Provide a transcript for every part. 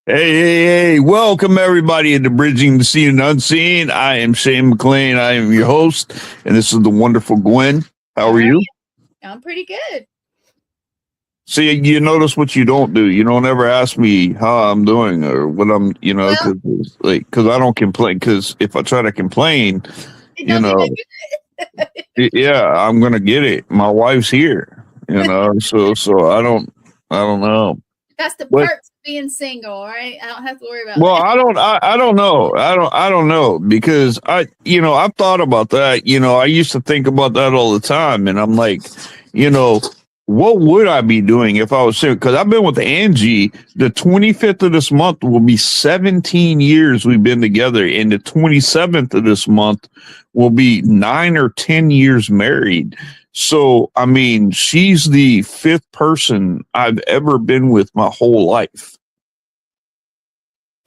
Hey, welcome everybody into Bridging the Seen and Unseen. I am Shane Mclaine. I am your host, and this is the wonderful Gwen. How How are are you? you? I'm pretty good. See, you notice what you don't do. You don't ever ask me how I'm doing or what I'm, Well, because I don't complain. Because if I try to complain, it you don't do know, that yeah, I'm gonna get it. My wife's here, good. so I don't know. That's the But perks of being single, all right? I don't have to worry about Well, that. I don't know. I don't know because I've thought about that. I used to think about that all the time, and I'm like, you know, what would I be doing if I was single? Because I've been with Angie. The 25th of this month will be 17 years we've been together, and the 27th of this month will be 9 or 10 years married. So, I mean, she's the fifth person I've ever been with my whole life.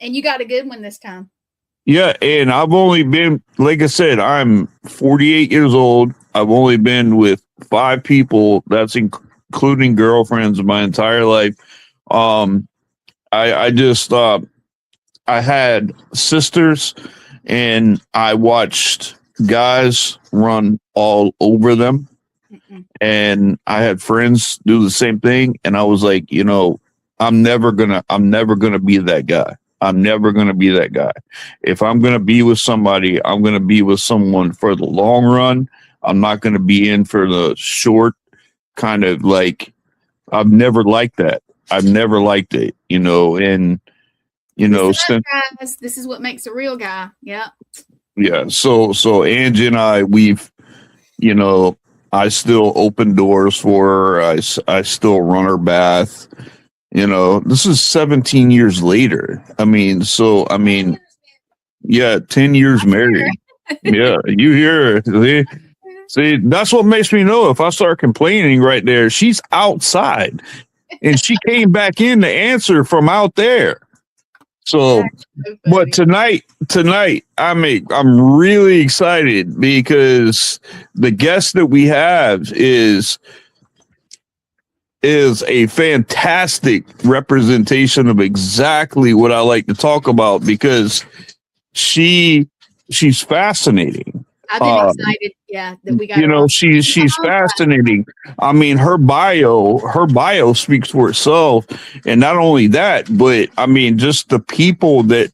And you got a good one this time. Yeah, and I've only been, like I said, I'm 48 years old. I've only been with five people. That's including girlfriends my entire life. Um, I just I had sisters, and I watched guys run all over them, Mm-mm. and I had friends do the same thing, and I was like, I'm never gonna be that guy. I'm never gonna be that guy. If I'm gonna be with somebody, I'm gonna be with someone for the long run. I'm not gonna be in for the short kind of like. I've never liked that. I've never liked it, and Listen since up, guys. This is what makes a real guy. Yeah. yeah, so Angie and I, we've you know, I still open doors for her. I still run her bath. This is 17 years later. I mean, yeah, 10 years married. Yeah, you hear her. See, that's what makes me know if I start complaining right there, she's outside and she came back in to answer from out there. So, That's so but funny. tonight, I'm really excited because the guest that we have is a fantastic representation of exactly what I like to talk about because she she's fascinating. I've been Uh, excited, yeah, that we got her on. she's fascinating. I mean, her bio speaks for itself, and not only that, but I mean, just the people that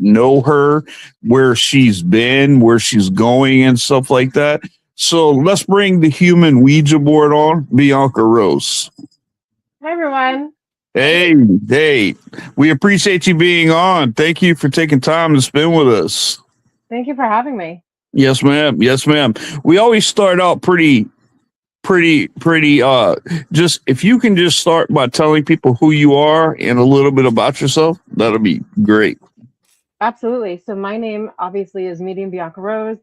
know her, where she's been, where she's going, and stuff like that. So let's bring the human Ouija board on, Bianca Rose. Hi, everyone. Hey, Hey, we appreciate you being on. Thank you for taking time to spend with us. Thank you for having me. Yes, ma'am. Yes, ma'am. We always start out pretty just if you can just start by telling people who you are and a little bit about yourself, that'll be great. Absolutely. So, my name obviously is Medium Bianca Rose.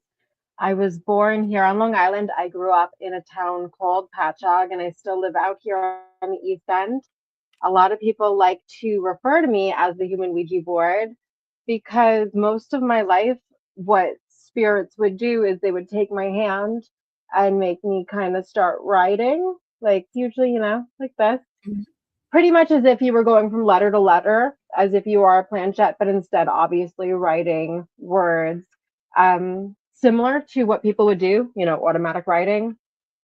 I was born here on Long Island. I grew up in a town called Patchogue, and I still live out here on the East End. A lot of people like to refer to me as the human Ouija board because most of my life, what spirits would do is they would take my hand and make me kind of start writing, like usually, like this. Pretty much as if you were going from letter to letter, as if you are a planchette, but instead, obviously, writing words. Similar to what people would do, automatic writing,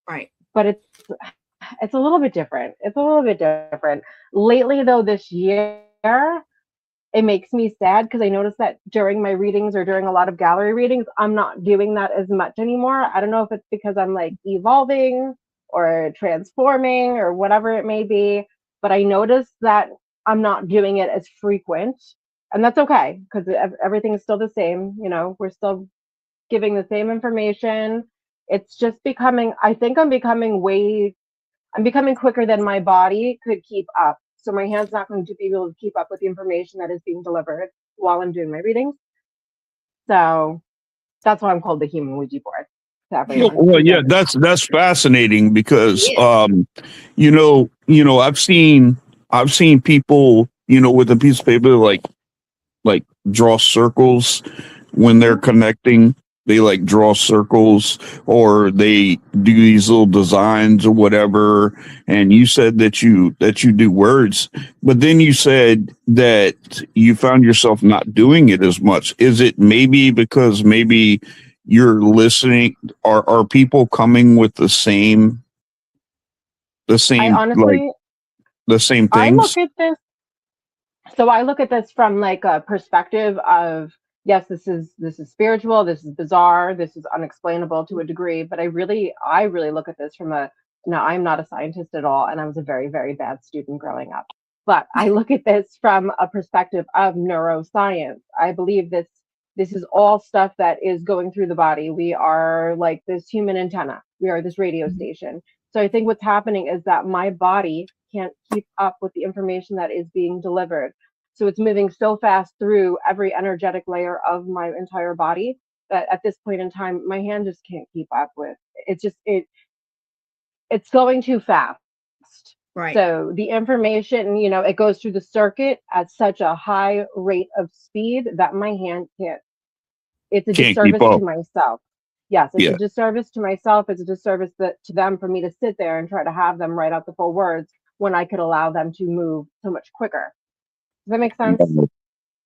right. but it's a little bit different. It's a little bit different. Lately, though, this year, it makes me sad because I noticed that during my readings or during a lot of gallery readings, I'm not doing that as much anymore. I don't know if it's because I'm like evolving or transforming or whatever it may be, but I noticed that I'm not doing it as frequent. And that's okay because everything is still the same. We're still giving the same information. It's just becoming, I think I'm becoming quicker than my body could keep up. So my hand's not going to be able to keep up with the information that is being delivered while I'm doing my readings. So that's why I'm called the human Ouija board to everyone Well, who yeah, doesn't. that's fascinating because It is. I've seen people, with a piece of paper like draw circles when they're connecting. They like draw circles or they do these little designs or whatever. And you said that you do words, but then you said that you found yourself not doing it as much. Is it maybe because maybe you're listening? Are people coming with the I same like honestly, the same I things? look at this. So I look at this from like a perspective of, yes, this is spiritual, this is bizarre, this is unexplainable to a degree, but I really look at this from a, now I'm not a scientist at all, and I was a very, very bad student growing up. But I look at this from a perspective of neuroscience. I believe this is all stuff that is going through the body. We are like this human antenna. We are this radio station. So I think what's happening is that my body can't keep up with the information that is being delivered. So it's moving so fast through every energetic layer of my entire body that at this point in time, my hand just can't keep up with. It's just it's going too fast. Right. So the information, it goes through the circuit at such a high rate of speed that my hand can't. It's a Can't keep disservice to up. myself. Yes, it's a Yeah. disservice to myself. It's a disservice to them for me to sit there and try to have them write out the full words when I could allow them to move so much quicker. Does that make sense?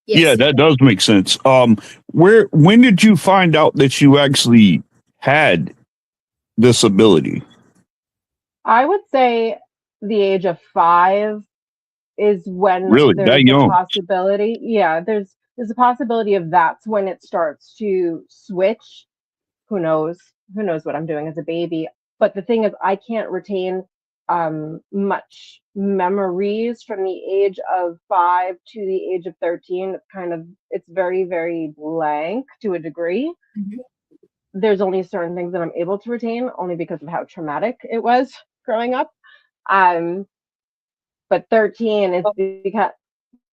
Yeah, Yes. that does make sense. When did you find out that you actually had this ability? I would say the age of 5 is when Really, there's that the young? possibility. Yeah, there's a possibility of that's when it starts to switch. Who knows? Who knows what I'm doing as a baby? But the thing is, I can't retain much memories from the age of 5 to the age of 13. It's very, very blank to a degree. Mhm. There's only certain things that I'm able to retain, only because of how traumatic it was growing up. Um, but 13 is because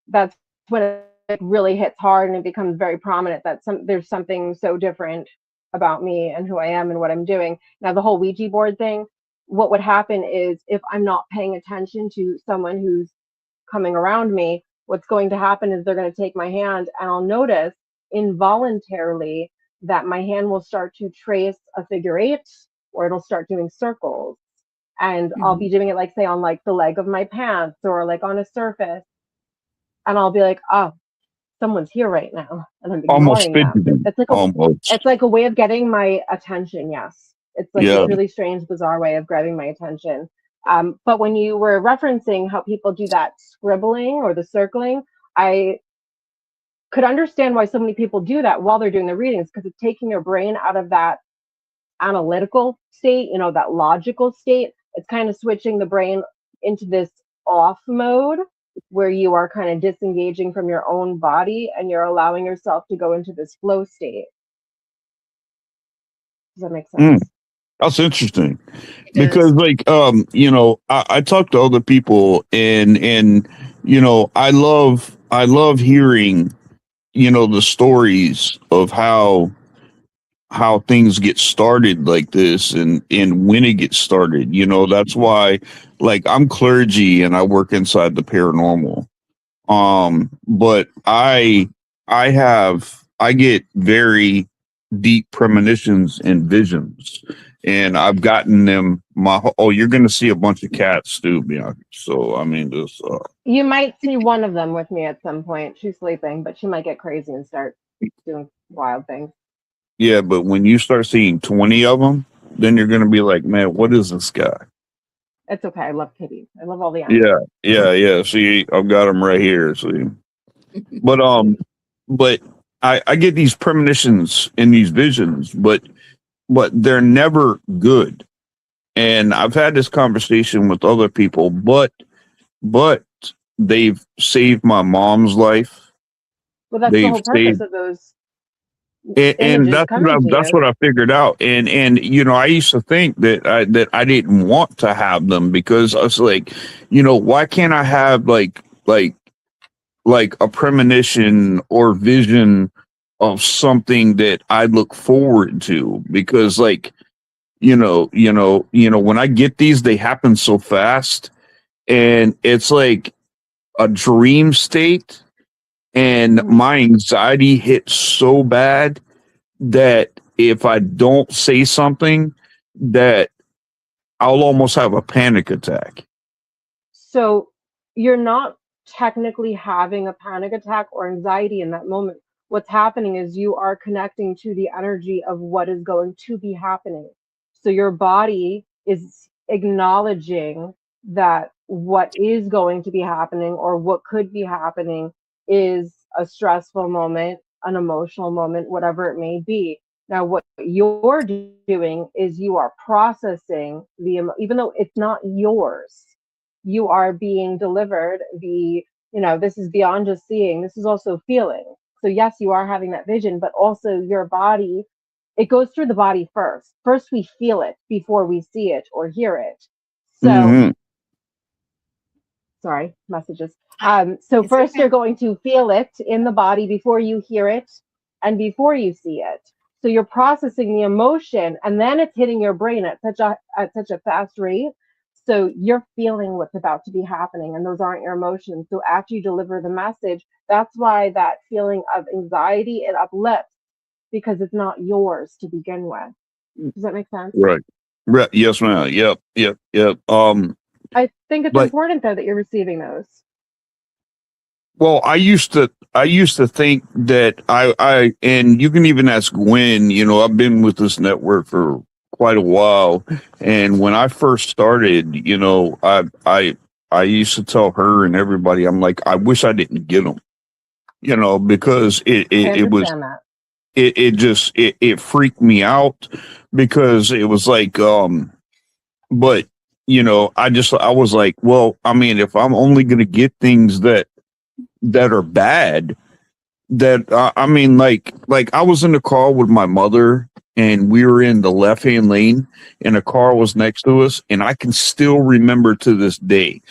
that's when it really hits hard and it becomes very prominent that there's something so different about me and who I am and what I'm doing. Now the whole Ouija board thing, what would happen is if I'm not paying attention to someone who's coming around me, what's going to happen is they're going to take my hand and I'll notice involuntarily that my hand will start to trace a figure eight or it'll start doing circles. And I'll Mhm. be doing it like say on like the leg of my pants or like on a surface. And I'll be like, oh, someone's here right now. And I'm Almost ignoring them. fidgeting. It's like Almost. a way of getting my attention, yes. It's like Yeah. this really strange, bizarre way of grabbing my attention. But when you were referencing how people do that scribbling or the circling, I could understand why so many people do that while they're doing the readings because it's taking your brain out of that analytical state, that logical state. It's kind of switching the brain into this off mode where you are kind of disengaging from your own body and you're allowing yourself to go into this flow state. Does that make Mm, sense? that's interesting It because, does. like, I talk to other people, and I love hearing, the stories of how things get started like this and when it gets started. That's why, like, I'm clergy and I work inside the paranormal. But I get very deep premonitions and visions, and I've gotten them. You're going to see a bunch of cats too, Bianca. So I mean, this. You might see one of them with me at some point. She's sleeping, but she might get crazy and start doing wild things. Yeah, but when you start seeing 20 of them, then you're going to be like, man, what is this guy? It's okay. I love kitties. I love all the Yeah, animals. yeah. See, I've got them right here. See, but but I get these premonitions and these visions, but they're never good. And I've had this conversation with other people, but they've saved my mom's life. Well, that's the They've whole purpose saved, of those and images coming to that's you. what I figured out. And I used to think that I didn't want to have them because I was like, why can't I have like a premonition or vision of something that I look forward to? Because like when I get these, they happen so fast, and it's like a dream state, and Mhm. my anxiety hits so bad that if I don't say something, that I'll almost have a panic attack. So you're not technically having a panic attack or anxiety in that moment. What's happening is you are connecting to the energy of what is going to be happening. So your body is acknowledging that what is going to be happening or what could be happening is a stressful moment, an emotional moment, whatever it may be. Now, what you're doing is you are processing even though it's not yours, you are being delivered this is beyond just seeing, this is also feeling. So yes, you are having that vision, but also your body, it goes through the body first we feel it before we see it or hear it. So Mm-hmm. sorry, messages. So It's first okay. you're going to feel it in the body before you hear it and before you see it. So you're processing the emotion and then it's hitting your brain at such a fast rate. So you're feeling what's about to be happening and those aren't your emotions. So after you deliver the message, that's why that feeling of anxiety, it uplifts because it's not yours to begin with. Does that make sense? Right. Right. Yes, ma'am. Yep. I think it's But important though that you're receiving those. well, I used to think that and you can even ask Gwen, I've been with this network for quite a while. And when I first started, I used to tell her and everybody, I'm like, I wish I didn't get them, because I it was, understand that. it freaked me out because it was like, but I was like, well, I mean, if I'm only going to get things that are bad, that I mean, like I was in the car with my mother and we were in the left hand lane and a car was next to us, and I can still remember to this day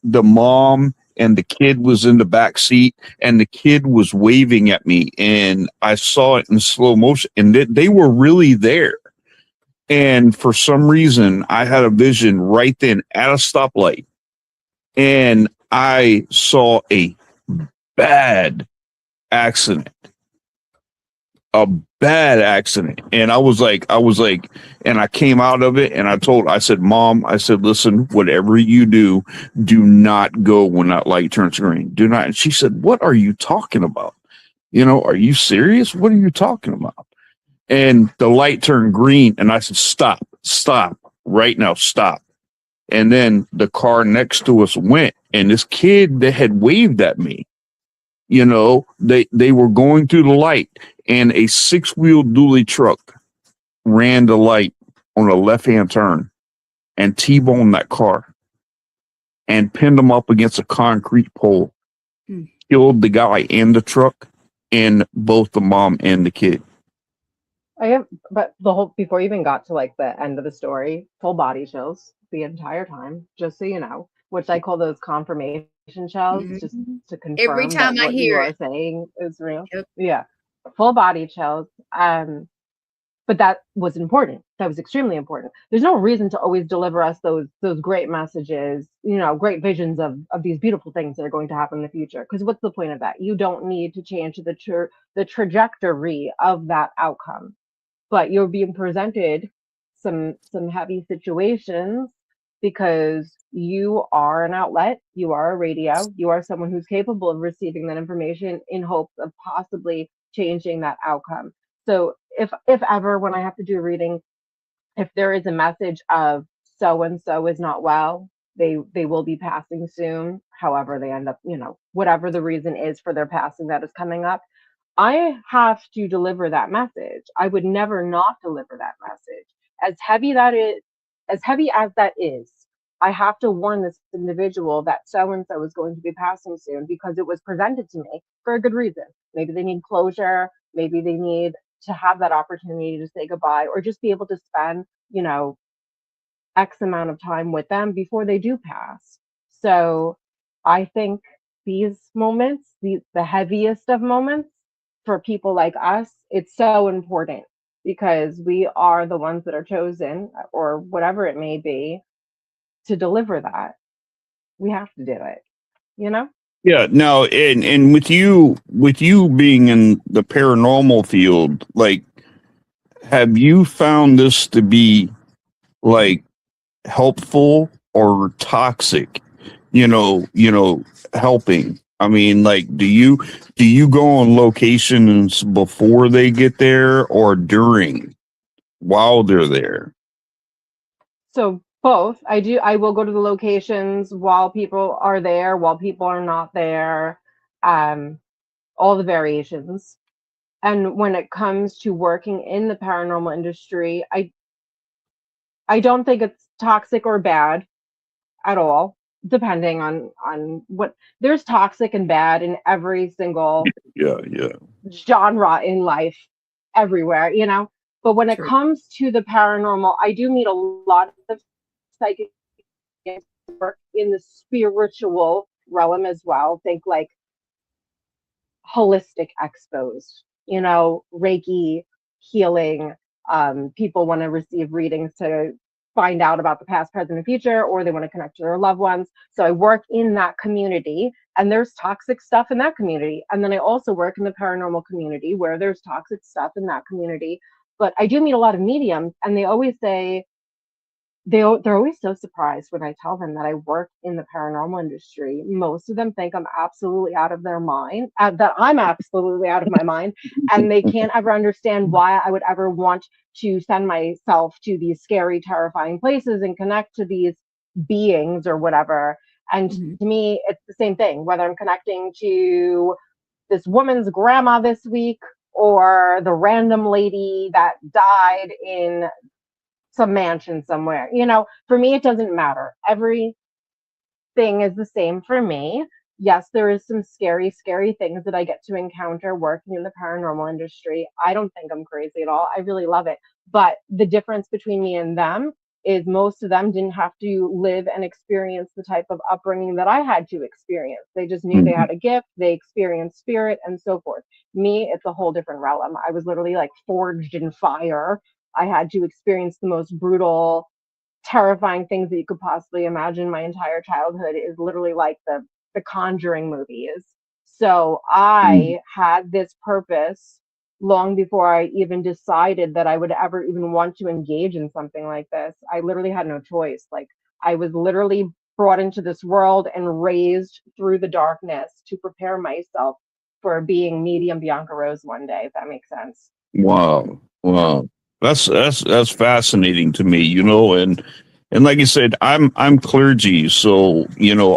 the mom and the kid was in the back seat and the kid was waving at me, and I saw it in slow motion, and they were really there. And for some reason I had a vision right then at a stoplight, and I saw a bad accident, a bad accident. And I was like, and I came out of it and I said, Mom, I said, listen, whatever you do, do not go when that light turns green. Do not. And she said, what are you talking about? Are you serious? What are you talking about? And the light turned green and I said, stop right now, stop. And then the car next to us went, and this kid that had waved at me, they were going through the light, and a 6-wheel dually truck ran the light on a left-hand turn and T-boned that car and pinned him up against a concrete pole, killed the guy in the truck and both the mom and the kid. I have, but the whole before you even got to like the end of the story, full body chills the entire time, just so you know, which I call those confirmation chills, just to Every confirm time that I what you hear are it. saying is real. Yep. Yeah, full body chills. But that was important. That was extremely important. There's no reason to always deliver us those great messages, great visions of these beautiful things that are going to happen in the future. Because what's the point of that? You don't need to change the trajectory of that outcome, but you're being presented some heavy situations because you are an outlet, you are a radio, you are someone who's capable of receiving that information in hopes of possibly changing that outcome. So if ever when I have to do a reading, if there is a message of so and so is not well, they will be passing soon, however they end up, whatever the reason is for their passing that is coming up, I have to deliver that message. I would never not deliver that message. As heavy that is, as heavy as that is, I have to warn this individual that so and so is going to be passing soon because it was presented to me for a good reason. Maybe they need closure, maybe they need to have that opportunity to say goodbye or just be able to spend, X amount of time with them before they do pass. So I think these moments, the heaviest of moments for people like us, it's so important because we are the ones that are chosen or whatever it may be to deliver that. We have to do it, you know? Yeah, now and with you being in the paranormal field, like have you found this to be like helpful or toxic? Helping. I mean, like, do you go on locations before they get there or during while they're there? So both. I will go to the locations while people are there, while people are not there, um, all the variations. And when it comes to working in the paranormal industry, I don't think it's toxic or bad at all, depending on what. There's toxic and bad in every single Yeah, yeah. genre in life, everywhere, you know. But when it True. comes to the paranormal, I do meet a lot of psychic work in the spiritual realm as well. Think like holistic expos, you know, Reiki, healing. People want to receive readings to find out about the past, present, and future, or they want to connect to their loved ones. So I work in that community, and there's toxic stuff in that community. And then I also work in the paranormal community where there's toxic stuff in that community. But I do meet a lot of mediums, and they always say, they're always so surprised when I tell them that I work in the paranormal industry. Most of them think I'm absolutely out of their mind, that I'm absolutely out of my mind, and they can't ever understand why I would ever want to send myself to these scary, terrifying places and connect to these beings or whatever. And Mhm. to me, it's the same thing, whether I'm connecting to this woman's grandma this week or the random lady that died in some mansion somewhere. You know, for me, it doesn't matter. Everything is the same for me. Yes, there is some scary, scary things that I get to encounter working in the paranormal industry. I don't think I'm crazy at all. I really love it. But the difference between me and them is most of them didn't have to live and experience the type of upbringing that I had to experience. They just knew they Mhm. had a gift, they experienced spirit, and so forth. Me, it's a whole different realm. I was literally like forged in fire. I had to experience the most brutal, terrifying things that you could possibly imagine. My entire childhood is literally like the Conjuring movies. So Mhm. I had this purpose long before I even decided that I would ever even want to engage in something like this. I literally had no choice. Like, I was literally brought into this world and raised through the darkness to prepare myself for being medium Bianca Rose one day, if that makes sense. Wow, wow, that's fascinating to me. And like I said, I'm clergy, so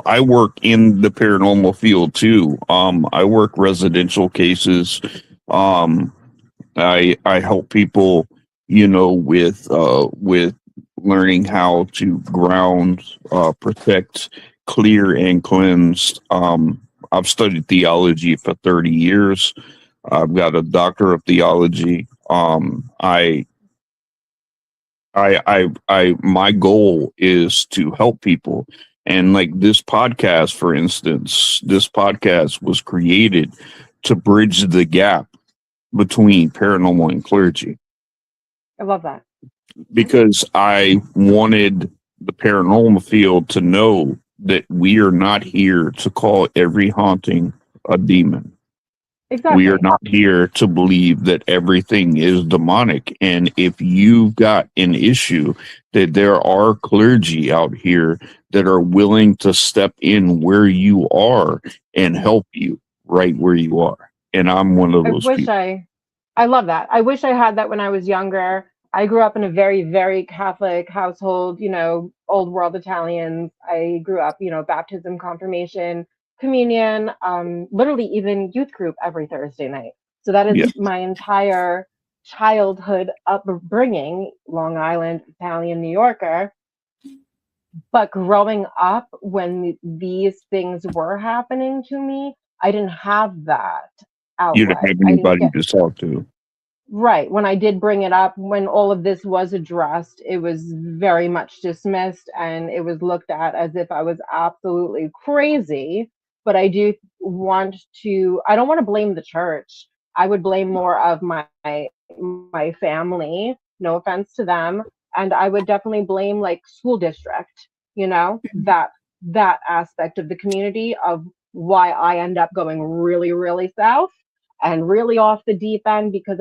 I work in the paranormal field too. I work residential cases. Um, I help people, with learning how to ground, protect, clear, and cleanse. I've studied theology for 30 years. I've got a doctor of theology. My goal is to help people. And like this podcast, for instance, this podcast was created to bridge the gap between paranormal and clergy I love that. because I wanted the paranormal field to know that we are not here to call every haunting a demon. We are Exactly. not here to believe that everything is demonic. And if you've got an issue, that there are clergy out here that are willing to step in where you are and Mhm. help you right where you are. And I'm one of I those wish people. I love that. I wish I had that when I was younger. I grew up in a very, very Catholic household, you know, old world Italians. I grew up, you know, baptism, confirmation, communion, literally even youth group every Thursday night. So that is Yeah. my entire childhood upbringing, Long Island, Italian, New Yorker. But growing up when these things were happening to me, I didn't have that You don't outlet. have I didn't anybody get. to talk to. Right. When I did bring it up, when all of this was addressed, it was very much dismissed and it was looked at as if I was absolutely crazy. But I don't want to blame the church. I would blame more of my family, no offense to them. And I would definitely blame like school district, you know, that aspect of the community of why I end up going really, really south and really off the deep end because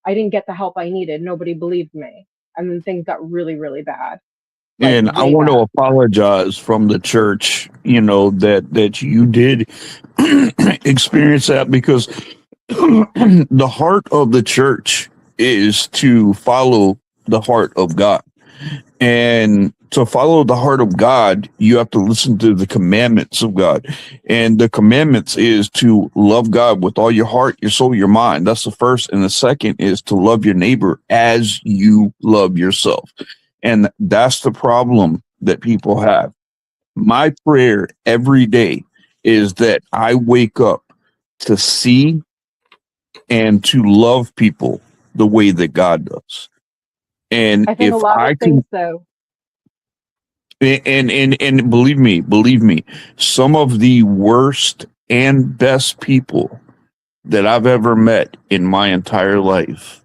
I didn't get the help I needed. Nobody believed me. And then things got really, really bad. And I want to apologize from the church, that you did experience that, because the heart of the church is to follow the heart of God. And to follow the heart of God, you have to listen to the commandments of God. And the commandments is to love God with all your heart, your soul, your mind. That's the first. And the second is to love your neighbor as you love yourself. And that's the problem that people have. My prayer every day is that I wake up to see and to love people the way that God does. And I think if a lot I of can, things, though. and believe me, some of the worst and best people that I've ever met in my entire life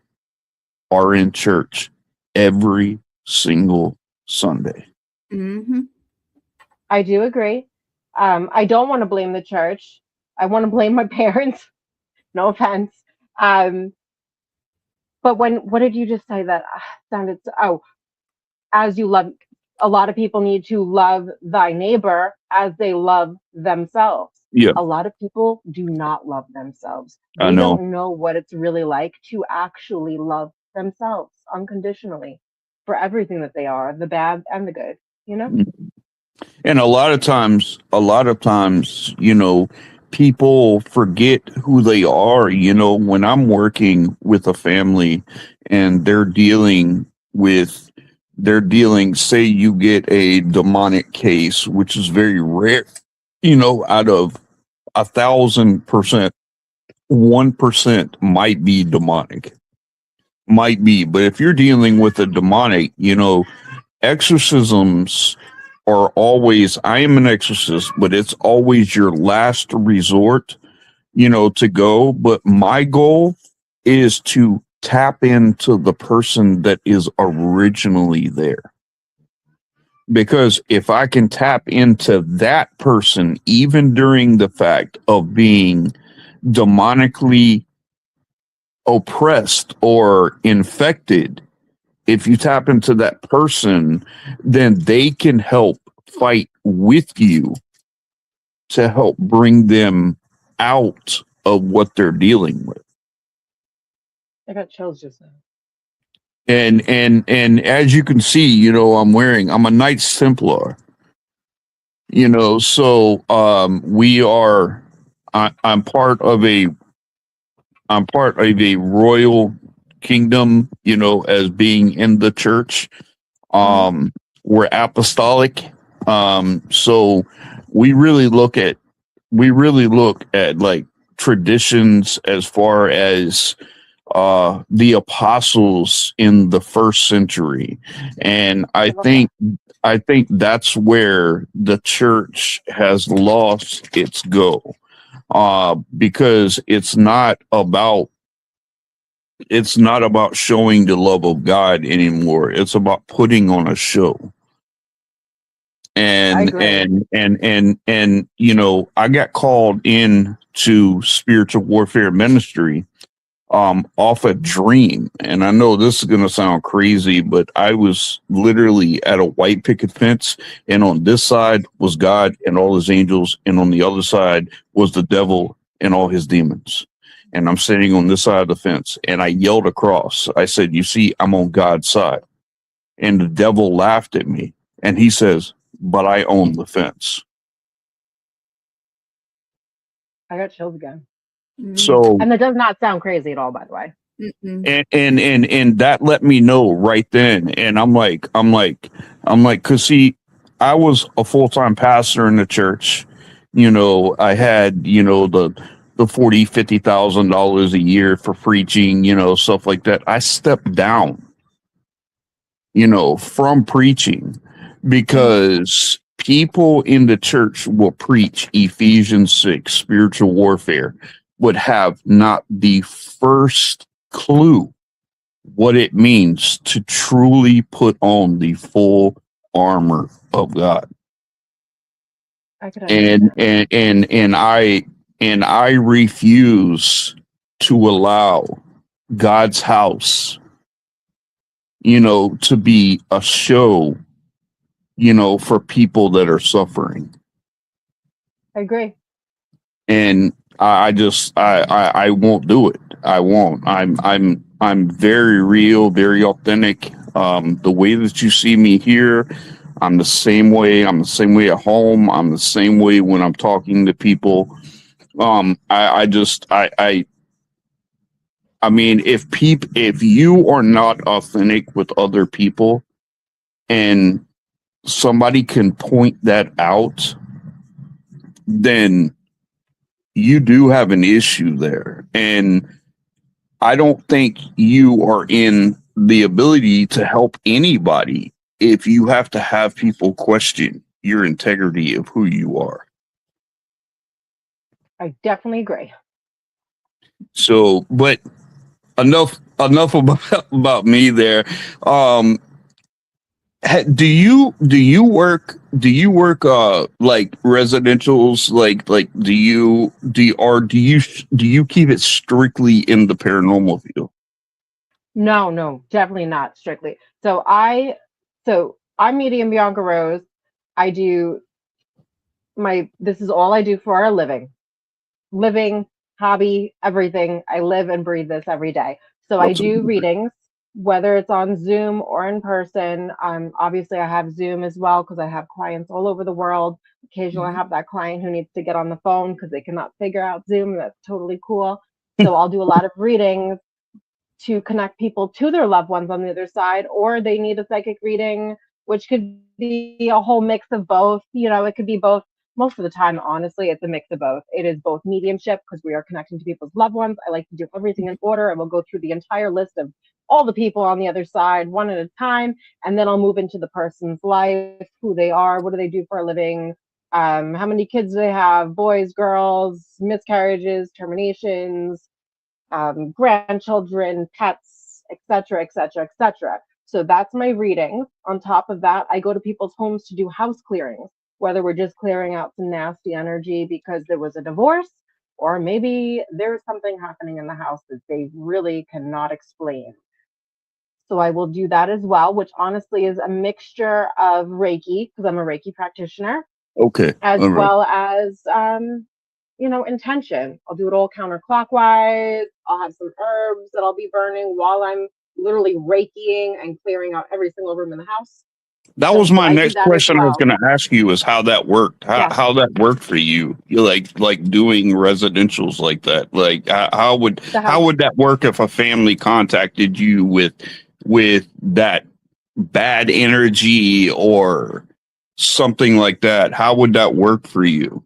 are in church every single Sunday. Mm-hmm. I do agree. I don't want to blame the church. I want to blame my parents. No offense. But what did you just say that sounded so, oh, as you love, a lot of people need to love thy neighbor as they love themselves. Yeah, A lot of people do not love themselves. I They know. don't know what it's really like to actually love themselves unconditionally for everything that they are, the bad and the good, you know? And a lot of times, people forget who they are. When I'm working with a family and say you get a demonic case, which is very rare, out of 1,000%, 1% might be demonic. Might be. But if you're dealing with a demonic, exorcisms are always, I am an exorcist, but it's always your last resort, to go. But my goal is to tap into the person that is originally there. Because if I can tap into that person, even during the fact of being demonically oppressed or infected, if you tap into that person, then they can help fight with you to help bring them out of what they're dealing with. I got chills just now. And as you can see, I'm a Knights Templar. So I'm part of a royal kingdom, as being in the church. We're apostolic. So we really look at like traditions as far as the apostles in the first century. And I think that's where the church has lost its go. Because it's not about showing the love of God anymore. It's about putting on a show. And I got called in to spiritual warfare ministry off a dream. And I know this is going to sound crazy, but I was literally at a white picket fence, and on this side was God and all his angels, and on the other side was the devil and all his demons. And I'm sitting on this side of the fence, and I yelled across. I said, "You see, I'm on God's side." And the devil laughed at me, and he says, "But I own the fence." I got chills again. So, and that does not sound crazy at all, by the way. And that let me know right then. And I'm like, cause see, I was a full-time pastor in the church. I had, the $40,000-$50,000 a year for preaching, stuff like that. I stepped down, from preaching, because people in the church will preach Ephesians 6, spiritual warfare, would have not the first clue what it means to truly put on the full armor of God. And I refuse to allow God's house, to be a show, for people that are suffering. I agree. And I won't do it. I won't. I'm very real, very authentic. The way that you see me here, I'm the same way. I'm the same way at home. I'm the same way when I'm talking to people. I mean, if you are not authentic with other people and somebody can point that out, then you do have an issue there. And I don't think you are in the ability to help anybody if you have to have people question your integrity of who you are. I definitely agree. So, but enough about me there. Do you work like residentials, like do you keep it strictly in the paranormal field? No, definitely not strictly. I'm Medium Bianca Rose. I do this is all I do for a living, hobby, everything. I live and breathe this every day. So I That's do readings, whether it's on Zoom or in person. Obviously I have Zoom as well because I have clients all over the world. Occasionally I have that client who needs to get on the phone because they cannot figure out Zoom. That's totally cool. So I'll do a lot of readings to connect people to their loved ones on the other side, or they need a psychic reading, which could be a whole mix of both. It could be both. Most of the time, honestly, it's a mix of both. It is both mediumship because we are connecting to people's loved ones. I like to do everything in order. I will go through the entire list of all the people on the other side one at a time, and then I'll move into the person's life, who they are, what do they do for a living, how many kids do they have, boys, girls, miscarriages, terminations, grandchildren, pets, etc., etc., etc. So that's my reading. On top of that, I go to people's homes to do house clearings, whether we're just clearing out some nasty energy because there was a divorce, or maybe there's something happening in the house that they really cannot explain. So I will do that as well, which honestly is a mixture of Reiki, because I'm a Reiki practitioner, Okay. as All right. well as intention. I'll do it all counterclockwise. I'll have some herbs that I'll be burning while I'm literally raking and clearing out every single room in the house. That So was my I do next that as question I was well. going to ask you, is how that worked. Yes. How that worked for you. You like doing residentials like that. Like how would that work if a family contacted you with that bad energy or something like that? How would that work for you?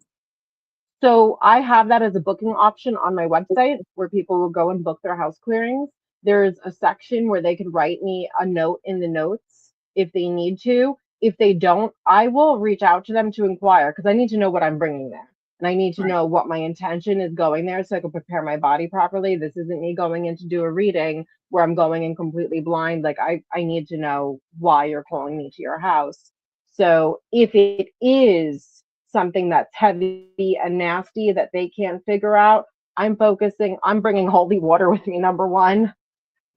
So I have that as a booking option on my website where people will go and book their house clearings. There's a section where they could write me a note in the notes if they need to. If they don't, I will reach out to them to inquire because I need to know what I'm bringing there. And I need to know what my intention is going there so I can prepare my body properly. This isn't me going in to do a reading where I'm going in completely blind. Like I need to know why you're calling me to your house. So if it is something that's heavy and nasty that they can't figure out, I'm bringing holy water with me, number one.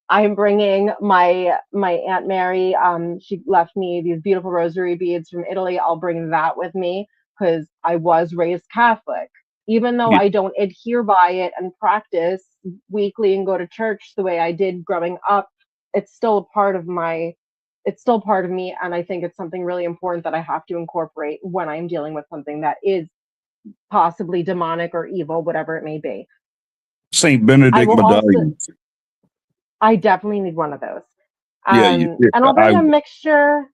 I'm bringing my Aunt Mary. She left me these beautiful rosary beads from Italy. I'll bring that with me because I was raised Catholic. Even though Yeah. I don't adhere by it and practice weekly and go to church the way I did growing up, it's still a part of my it's still part of me, and I think it's something really important that I have to incorporate when I'm dealing with something that is possibly demonic or evil, whatever it may be. Saint I Benedict will also medallions. I definitely need one of those. Yeah, you did. And I'll bring a mixture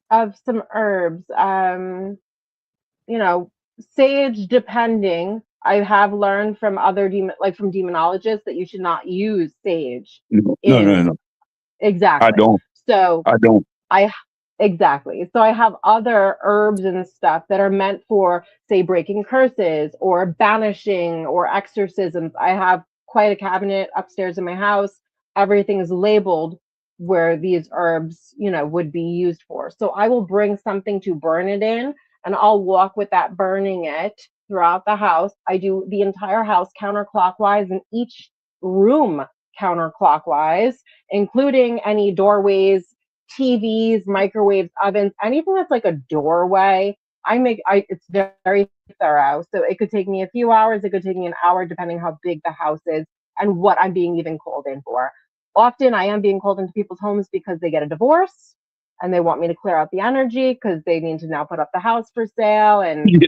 of some herbs. You know, sage depending. I have learned from other from demonologists that you should not use sage in No. I exactly. don't. So I don't. I exactly. So I have other herbs and stuff that are meant for, say, breaking curses or banishing or exorcisms. I have quite a cabinet upstairs in my house. Everything is labeled where these herbs, would be used for. So I will bring something to burn it in, and I'll walk with that burning it throughout the house. I do the entire house counterclockwise and each room counterclockwise, including any doorways, TVs, microwaves, ovens, anything that's like a doorway. It's very thorough. So it could take me a few hours, it could take me an hour, depending how big the house is and what I'm being even called in for. Often I am being called into people's homes because they get a divorce and they want me to clear out the energy because they need to now put up the house for sale and,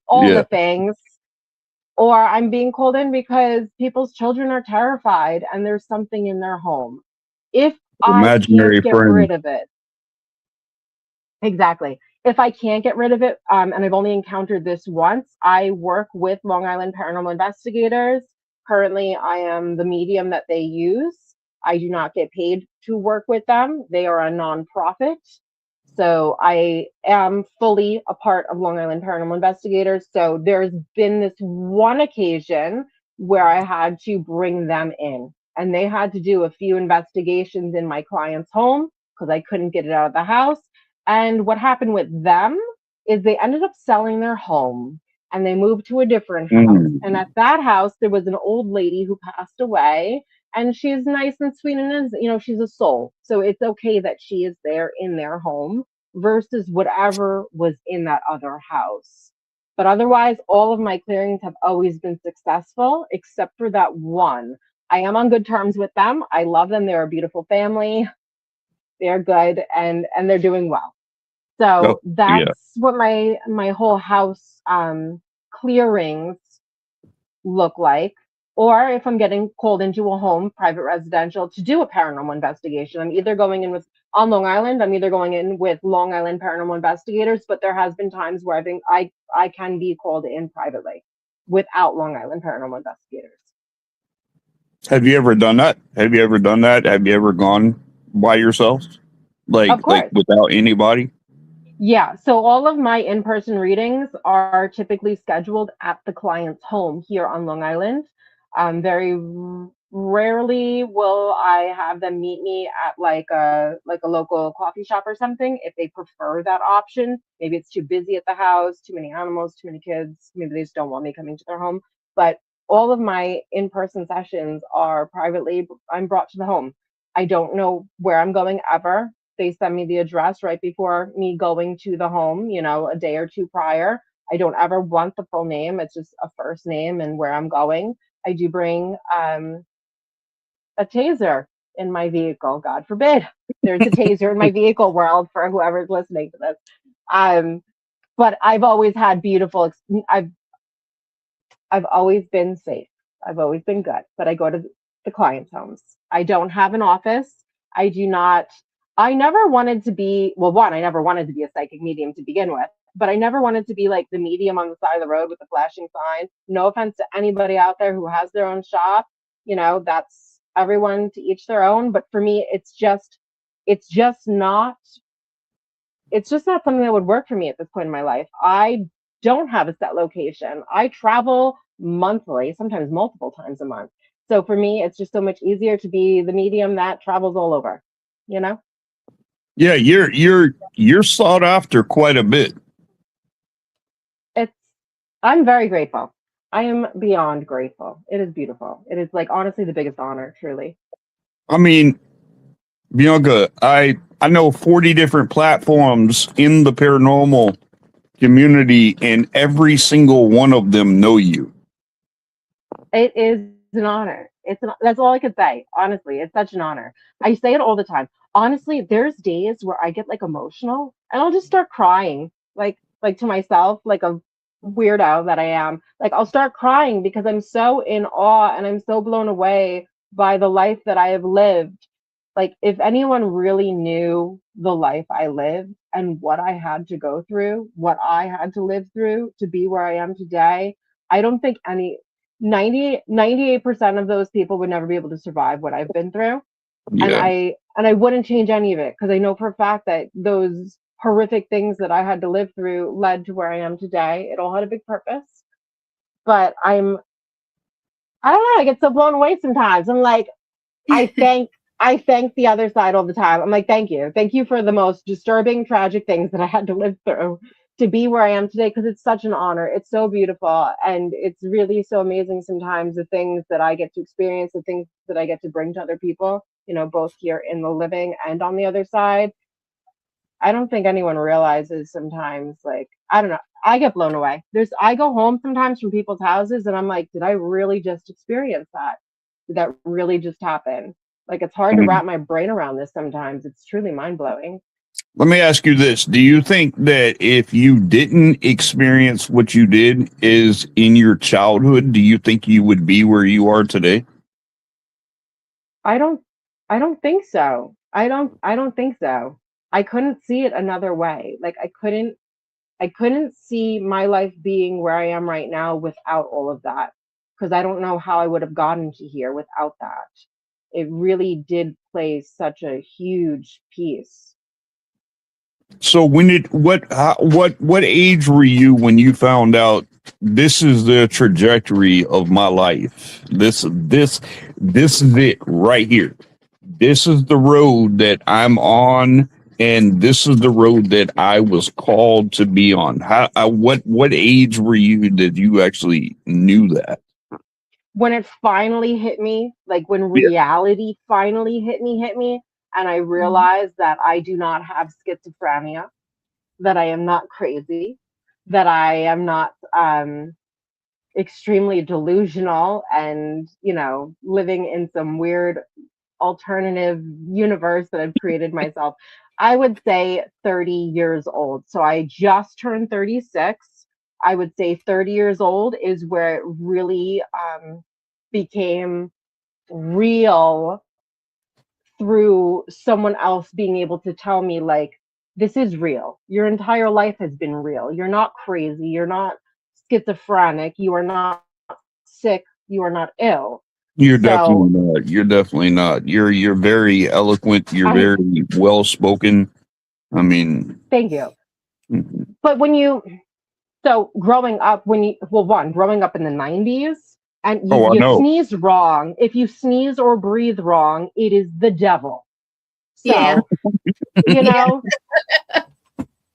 all the things. Or I'm being called in because people's children are terrified and there's something in their home. If I Imaginary can't get friend. rid of it, exactly. If I can't get rid of it, and I've only encountered this once, I work with Long Island paranormal investigators. Currently, I am the medium that they use. I do not get paid to work with them. They are a nonprofit. So I am fully a part of Long Island Paranormal Investigators. So there's been this one occasion where I had to bring them in, and they had to do a few investigations in my client's home because I couldn't get it out of the house. And what happened with them is they ended up selling their home and they moved to a different house. And at that house, there was an old lady who passed away, and she's nice and sweet and is, she's a soul. So it's okay that she is there in their home versus whatever was in that other house. But otherwise, all of my clearings have always been successful, except for that one. I am on good terms with them. I love them. They're a beautiful family. They're good and they're doing well. So that's what my whole house clearings look like. Or if I'm getting called into a home, private residential, to do a paranormal investigation, I'm either going in with, on Long Island, I'm either going in with Long Island paranormal investigators, but there has been times where I think I can be called in privately without Long Island paranormal investigators. Have you ever done that? Have you ever gone by yourself? Like without anybody? Yeah, so all of my in-person readings are typically scheduled at the client's home here on Long Island. Very rarely will I have them meet me at like a local coffee shop or something if they prefer that option. Maybe it's too busy at the house, too many animals, too many kids. Maybe they just don't want me coming to their home. But all of my in-person sessions are privately. I'm brought to the home. I don't know where I'm going ever. They send me the address right before me going to the home, a day or two prior. I don't ever want the full name. It's just a first name and where I'm going. I do bring a taser in my vehicle. God forbid there's a taser in my vehicle world for whoever's listening to this. But I've always had beautiful. I've always been safe. I've always been good. But I go to the clients' homes. I don't have an office. I do not. I never wanted to be, well, one, I never wanted to be a psychic medium to begin with, but I never wanted to be like the medium on the side of the road with the flashing sign. No offense to anybody out there who has their own shop. That's everyone to each their own. But for me, it's just not something that would work for me at this point in my life. I don't have a set location. I travel monthly, sometimes multiple times a month. So for me, it's just so much easier to be the medium that travels all over, Yeah, you're sought after quite a bit. I'm very grateful. I am beyond grateful. It is beautiful. It is like honestly the biggest honor, truly. I mean, Bianca, I know 40 different platforms in the paranormal community, and every single one of them know you. It is an honor. That's all I could say. Honestly, it's such an honor. I say it all the time. Honestly, there's days where I get like emotional and I'll just start crying, like to myself, like a weirdo that I am. Like I'll start crying because I'm so in awe and I'm so blown away by the life that I have lived. Like if anyone really knew the life I lived and what I had to go through, what I had to live through to be where I am today, I don't think 98% of those people would never be able to survive what I've been through. Yeah. And I wouldn't change any of it because I know for a fact that those horrific things that I had to live through led to where I am today. It all had a big purpose. But I don't know, I get so blown away sometimes. I'm like, I thank the other side all the time. I'm like, thank you. Thank you for the most disturbing, tragic things that I had to live through to be where I am today because it's such an honor. It's so beautiful. And it's really so amazing sometimes the things that I get to experience, the things that I get to bring to other people, both here in the living and on the other side. I don't think anyone realizes sometimes, like, I don't know. I get blown away. I go home sometimes from people's houses and I'm like, did I really just experience that? Did that really just happen? Like, it's hard to wrap my brain around this sometimes. It's truly mind blowing. Let me ask you this. Do you think that if you didn't experience what you did is in your childhood, do you think you would be where you are today? I don't think so. I don't think so. I couldn't see it another way. Like, I couldn't see my life being where I am right now without all of that, because I don't know how I would have gotten to here without that. It really did play such a huge piece. So what age were you when you found out this is the trajectory of my life? This is it right here. This is the road that I'm on, and this is the road that I was called to be on. What age were you that you actually knew that? When it finally hit me, like when reality finally hit me, and I realized that I do not have schizophrenia, that I am not crazy, that I am not extremely delusional and, living in some weird alternative universe that I've created myself. I would say 30 years old. So I just turned 36. I would say 30 years old is where it really became real, through someone else being able to tell me, like, this is real. Your entire life has been real. You're not crazy. You're not schizophrenic. You are not sick. You are not ill. You're definitely not. You're definitely not. You're very eloquent. You're very well spoken. I mean, thank you. Mm-hmm. But growing up, growing up in the 90s, and you sneeze wrong. If you sneeze or breathe wrong, it is the devil. So,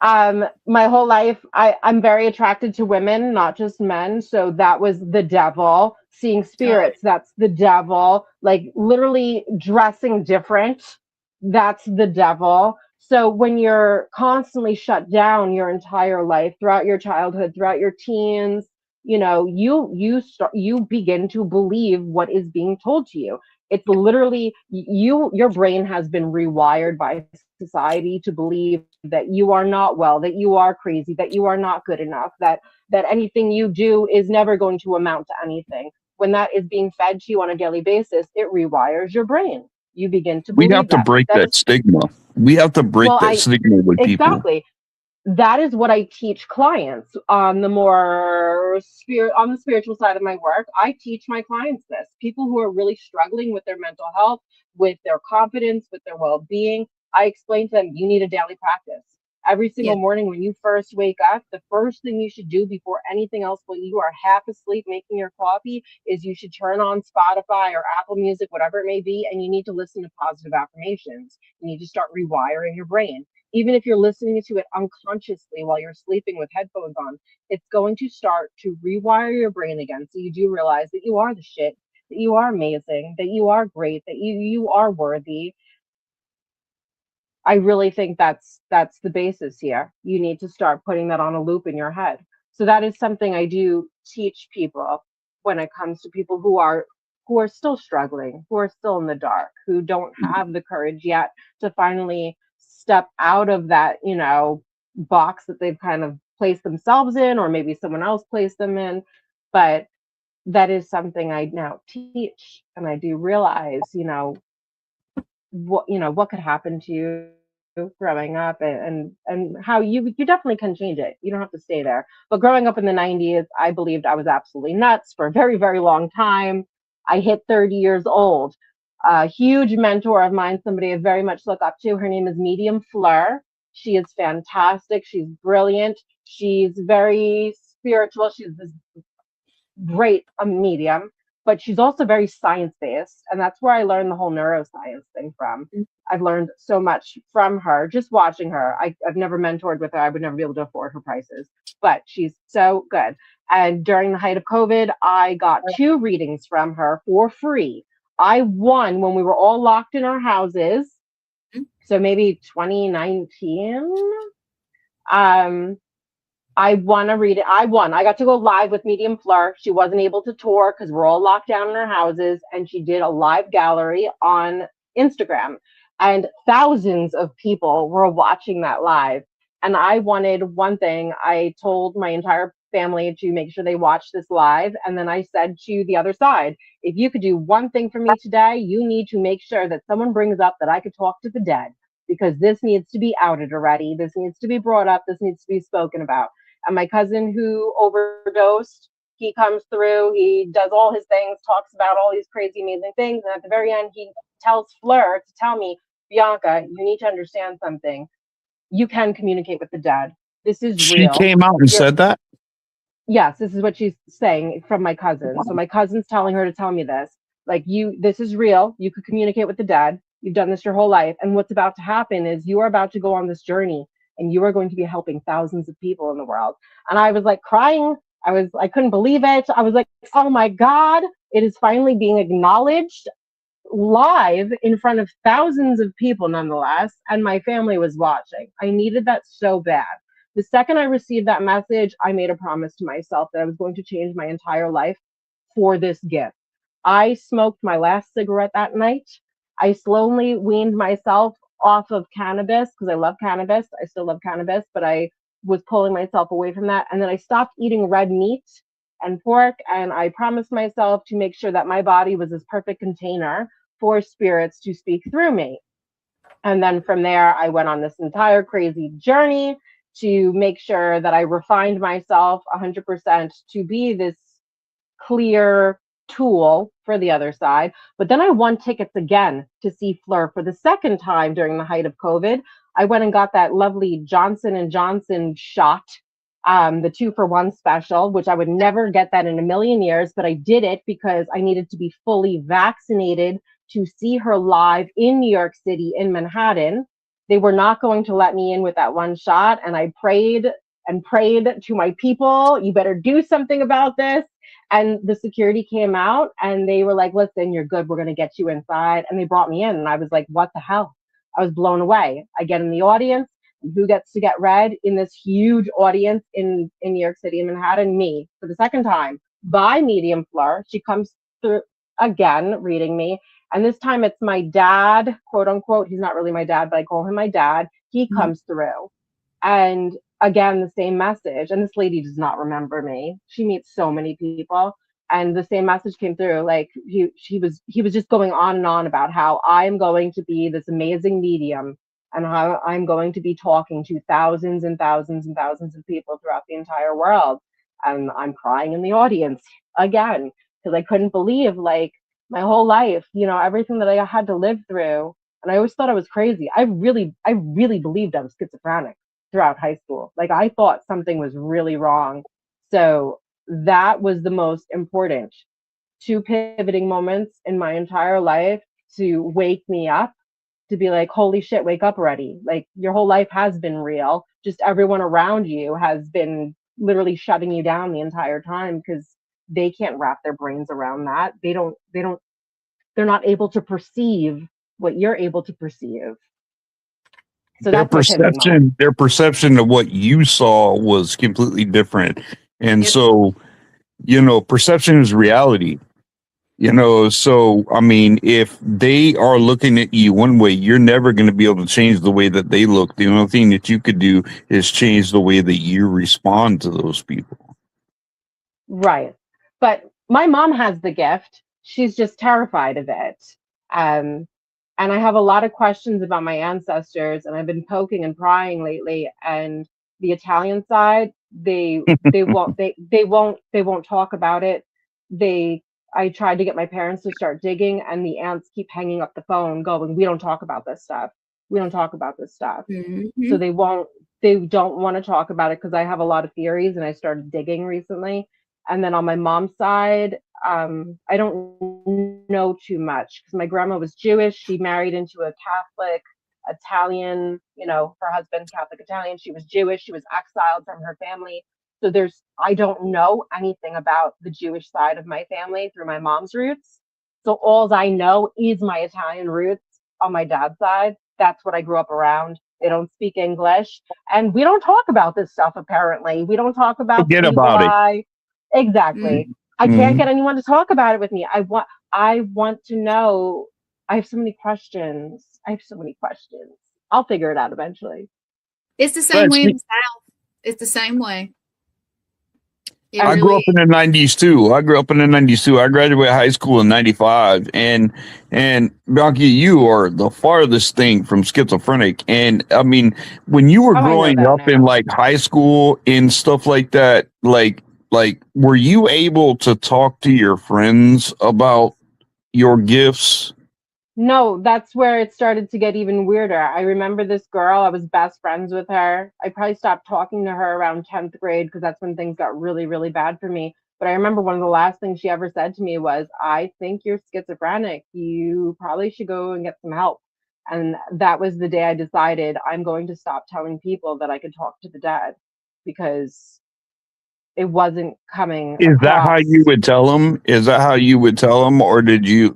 my whole life, I'm very attracted to women, not just men. So that was the devil. Seeing spirits, that's the devil. Like, literally dressing different, that's the devil. So when you're constantly shut down your entire life, throughout your childhood, throughout your teens, you begin to believe what is being told to you. It's literally your brain has been rewired by society to believe that you are not well, that you are crazy, that you are not good enough, that anything you do is never going to amount to anything. When that is being fed to you on a daily basis, it rewires your brain. You begin to believe we have to break that stigma. We have to break that stigma with people. Exactly. That is what I teach clients on the spiritual side of my work. I teach my clients this. People who are really struggling with their mental health, with their confidence, with their well-being. I explain to them, you need a daily practice. Every single morning when you first wake up, the first thing you should do before anything else, when you are half asleep making your coffee, is you should turn on Spotify or Apple Music, whatever it may be, and you need to listen to positive affirmations. You need to start rewiring your brain. Even if you're listening to it unconsciously while you're sleeping with headphones on, it's going to start to rewire your brain again. So you do realize that you are the shit, that you are amazing, that you are great, that you are worthy. I really think that's the basis here. You need to start putting that on a loop in your head. So that is something I do teach people when it comes to people who are still struggling, who are still in the dark, who don't have the courage yet to finally step out of that, box that they've kind of placed themselves in, or maybe someone else placed them in. But that is something I now teach, and I do realize, what could happen to you growing up, and how you definitely can change it. You don't have to stay there. But growing up in the 90s, I believed I was absolutely nuts for a very, very long time. I hit 30 years old. A huge mentor of mine, somebody I very much look up to, her name is Medium Fleur. She is fantastic. She's brilliant. She's very spiritual. She's this great medium, but she's also very science-based, and that's where I learned the whole neuroscience thing from. I've learned so much from her just watching her. I've never mentored with her. I would never be able to afford her prices, but she's so good. And during the height of COVID, I got 2 readings from her for free I won when we were all locked in our houses. So maybe 2019. I won a reading. I won. I got to go live with Medium Fleur. She wasn't able to tour because we're all locked down in our houses, and she did a live gallery on Instagram, and thousands of people were watching that live. And I wanted one thing. I told my entire family to make sure they watch this live, and then I said to the other side, if you could do one thing for me today, you need to make sure that someone brings up that I could talk to the dead, because this needs to be outed already. This needs to be brought up. This needs to be spoken about. And my cousin who overdosed, he comes through, he does all his things, talks about all these crazy, amazing things. And at the very end, he tells Fleur to tell me, Bianca, you need to understand something. You can communicate with the dead. This is She real. came out and said that? Yes, this is what she's saying from my cousin. So my cousin's telling her to tell me this. Like, this is real. You could communicate with the dead. You've done this your whole life. And what's about to happen is you are about to go on this journey, and you are going to be helping thousands of people in the world. And I was like crying. I couldn't believe it. I was like, oh my God, it is finally being acknowledged live in front of thousands of people nonetheless. And my family was watching. I needed that so bad. The second I received that message, I made a promise to myself that I was going to change my entire life for this gift. I smoked my last cigarette that night. I slowly weaned myself off of cannabis because I love cannabis. I still love cannabis, but I was pulling myself away from that. And then I stopped eating red meat and pork. And I promised myself to make sure that my body was this perfect container for spirits to speak through me. And then from there, I went on this entire crazy journey to make sure that I refined myself 100% to be this clear tool for the other side. But then I won tickets again to see Fleur for the second time during the height of COVID. I went and got that lovely Johnson and Johnson shot, the 2-for-1 special, which I would never get that in a million years, but I did it because I needed to be fully vaccinated to see her live in New York City, in Manhattan. They were not going to let me in with that one shot, and I prayed and prayed to my people, you better do something about this. And the security came out and they were like, listen, you're good. We're going to get you inside. And they brought me in. And I was like, what the hell? I was blown away. I get in the audience. Who gets to get read in this huge audience in New York City, in Manhattan? Me, for the second time, by Medium Fleur. She comes through again, reading me. And this time it's my dad, quote unquote. He's not really my dad, but I call him my dad. He comes through. And again, the same message. And this lady does not remember me. She meets so many people. And the same message came through. Like he was just going on and on about how I'm going to be this amazing medium and how I'm going to be talking to thousands and thousands and thousands of people throughout the entire world. And I'm crying in the audience again, because I couldn't believe, like, my whole life, everything that I had to live through. And I always thought I was crazy. I really believed I was schizophrenic throughout high school. Like, I thought something was really wrong. So that was the most important 2 pivoting moments in my entire life to wake me up, to be like, holy shit, wake up already. Like, your whole life has been real. Just everyone around you has been literally shutting you down the entire time because they can't wrap their brains around that. They're not able to perceive what you're able to perceive. So Their perception of what you saw was completely different. And so, perception is reality. So I mean, if they are looking at you one way, you're never going to be able to change the way that they look. The only thing that you could do is change the way that you respond to those people. Right. But my mom has the gift. She's just terrified of it. And I have a lot of questions about my ancestors, and I've been poking and prying lately. And the Italian side, they won't talk about it. I tried to get my parents to start digging, and the aunts keep hanging up the phone going, we don't talk about this stuff. We don't talk about this stuff. Mm-hmm. So they don't want to talk about it because I have a lot of theories, and I started digging recently. And then on my mom's side, I don't know too much because my grandma was Jewish. She married into a Catholic Italian, her husband, Catholic Italian. She was Jewish. She was exiled from her family. So I don't know anything about the Jewish side of my family through my mom's roots. So all I know is my Italian roots on my dad's side. That's what I grew up around. They don't speak English. And we don't talk about this stuff, apparently. We don't talk about the Forget evil about it. eye. Exactly. Mhm. I can't Mhm. get anyone to talk about it with me. I want to know. I have so many questions. I have so many questions. I'll figure it out eventually. It's the same But way in see, the South. It's the same way. It And I grew really up in the '90s too. I grew up in the '90s too. I graduated high school in '95, and Bianca, you are the farthest thing from schizophrenic. And I mean, when you were oh, I know growing that up in now. like high school and stuff like that, like were you able to talk to your friends about your gifts? No, that's where it started to get even weirder. I remember this girl, I was best friends with her. I probably stopped talking to her around 10th grade because that's when things got really, really bad for me. But I remember one of the last things she ever said to me was, I think you're schizophrenic. You probably should go and get some help. And that was the day I decided I'm going to stop telling people that I could talk to the dead because it wasn't coming Is that how you across. would tell them? Is that how you would tell them, or did you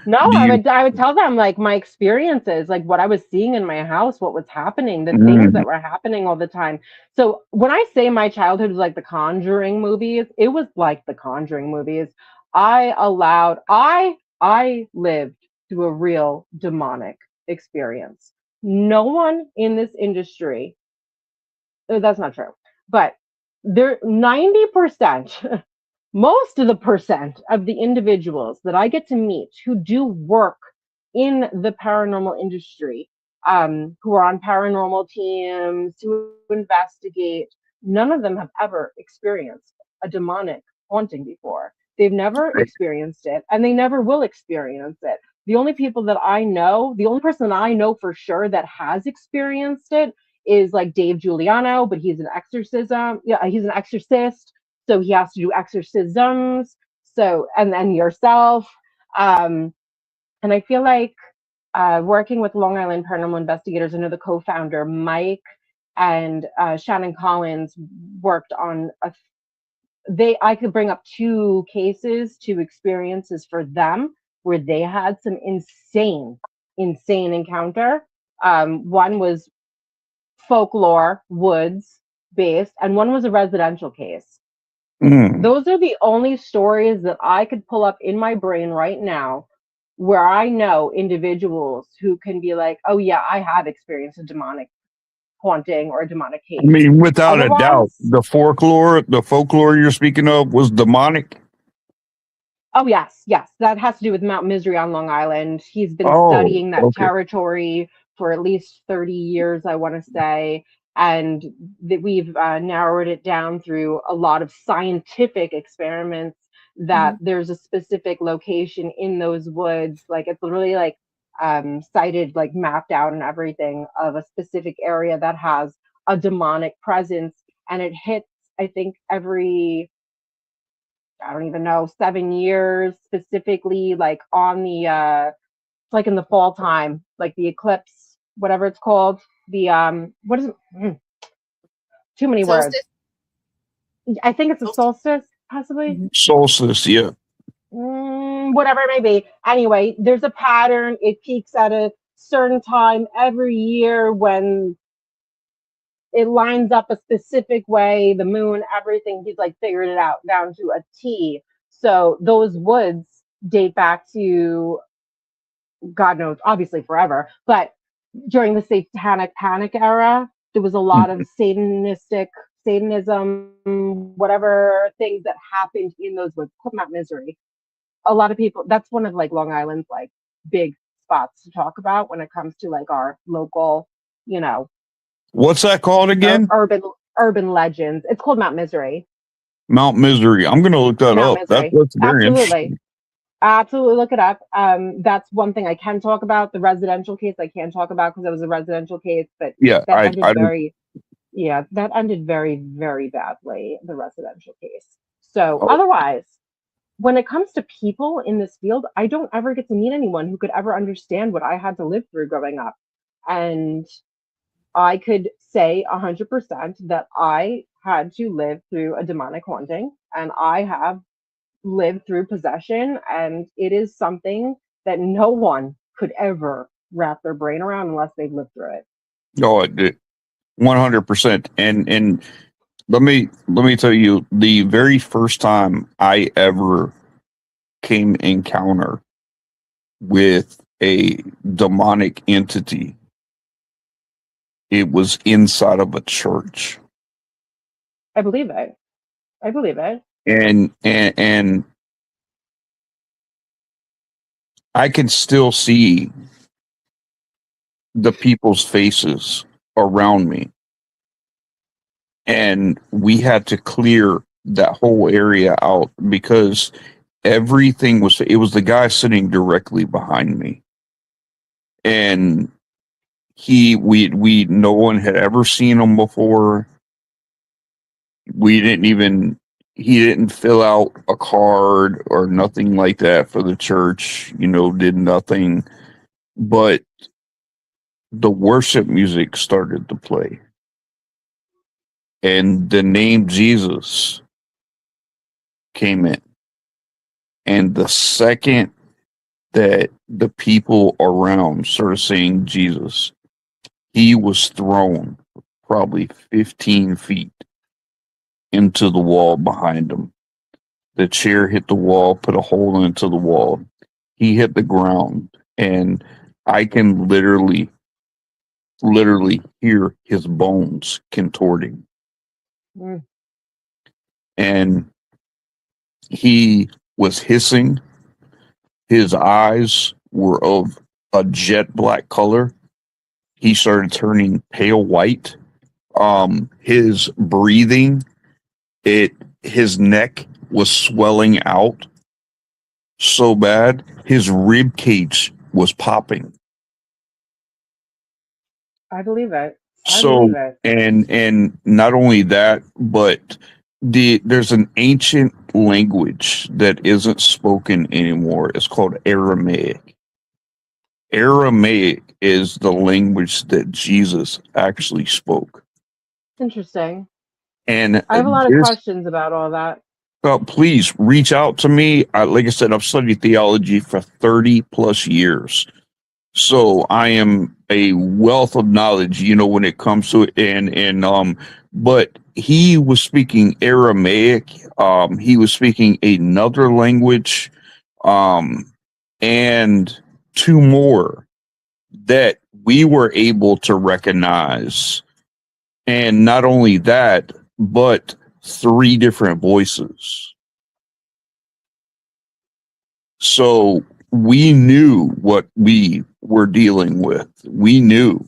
No, do I you? would I would tell them like my experiences, like what I was seeing in my house, what was happening, the things Mm, that were happening all the time. So when I say my childhood was like the Conjuring movies, it was like the Conjuring movies. I lived through a real demonic experience. No one in this industry, that's not true, but there 90%, most of the percent of the individuals that I get to meet who do work in the paranormal industry, who are on paranormal teams, who investigate, none of them have ever experienced a demonic haunting before. They've never experienced it and they never will experience it. The only people that I know, the only person that I know for sure that has experienced it is like Dave Giuliano, but he's an exorcism. Yeah, he's an exorcist, so he has to do exorcisms. So and then yourself, um, and I feel like working with Long Island Paranormal Investigators, I know the co-founder Mike and Shannon Collins worked on a. They I could bring up two cases, two experiences for them where they had some insane encounter. One was folklore, woods based, and one was a residential case. mm. Those are the only stories that I could pull up in my brain right now where I know individuals who can be like, oh, yeah, I have experienced a demonic haunting or a demonic I case. mean, without a doubt, Otherwise, the folklore you're speaking of was demonic. oh, yes, yes, that has to do with Mount Misery on Long Island. He's been Oh, studying that okay. territory for at least 30 years, I want to say. And that we've narrowed it down through a lot of scientific experiments that Mhm. there's a specific location in those woods. Like it's literally like cited, like mapped out and everything of a specific area that has a demonic presence. And it hits, I think, every I don't even know, 7 years specifically, like on the like in the fall time, like the eclipse, whatever it's called. The what is it? Too many words. Solstice. I think it's a Solstice. solstice, possibly. Mhm. Solstice, yeah. Whatever it may be. Anyway, there's a pattern. It peaks at a certain time every year when it lines up a specific way, the moon, everything. He's like figured it out down to a T. So those woods date back to God knows, obviously forever, but during the satanic panic era, there was a lot Mhm. of Satanism, whatever things that happened in those woods. Put Mount Misery. A lot of people, that's one of like Long Island's like big spots to talk about when it comes to like our local, you know, What's that called again? urban legends. It's called Mount Misery. Mount Misery. I'm going to look that Mount up. Misery. That's very Absolutely. interesting. Absolutely look it up. That's one thing I can talk about. The residential case I can talk about because it was a residential case, but Yeah, that ended I don't. very, yeah, that ended very, very badly, the residential case. So Oh, otherwise, when it comes to people in this field, I don't ever get to meet anyone who could ever understand what I had to live through growing up. And I could say 100% that I had to live through a demonic haunting, and I have lived through possession, and it is something that no one could ever wrap their brain around unless they've lived through it. Oh, it did. 100%. And let me tell you, the very first time I ever came encounter with a demonic entity, it was inside of a church. I believe it. I believe it. And I can still see the people's faces around me. And we had to clear that whole area out because everything it was the guy sitting directly behind me. And we no one had ever seen him before. He didn't fill out a card or nothing like that for the church, did nothing. But the worship music started to play. And the name Jesus came in. And the second that the people around started saying Jesus, he was thrown probably 15 feet into the wall behind him. The chair hit the wall, put a hole into the wall. He hit the ground, and I can literally hear his bones contorting. Mm. And he was hissing. His eyes were of a jet black color. He started turning pale white. His breathing, his neck was swelling out so bad, his rib cage was popping. I believe it. So, and not only that, but there's an ancient language that isn't spoken anymore. It's called Aramaic. Aramaic is the language that Jesus actually spoke. Interesting. And I have a lot of questions about all that. Please reach out to me. Like I said, I've studied theology for 30 plus years. So I am a wealth of knowledge, when it comes to it. And but he was speaking Aramaic. He was speaking another language, and two more that we were able to recognize. And not only that, but 3 different voices. So we knew what we were dealing with. We knew.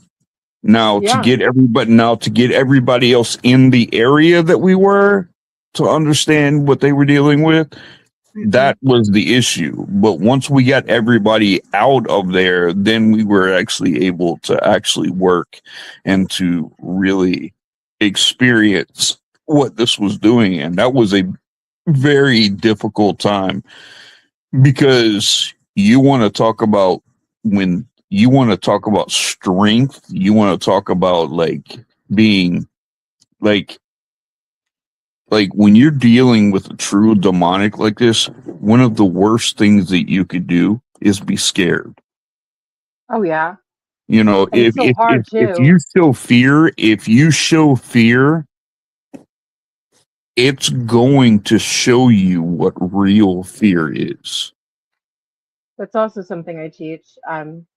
Now to get everybody else in the area that we were to understand what they were dealing with, that was the issue. But once we got everybody out of there, then we were actually able to actually work and to really experience what this was doing. And that was a very difficult time, because you want to talk about strength, you want to talk about being like when you're dealing with a true demonic like this, one of the worst things that you could do is be scared. Oh yeah. If you show fear, it's going to show you what real fear is. That's also something I teach,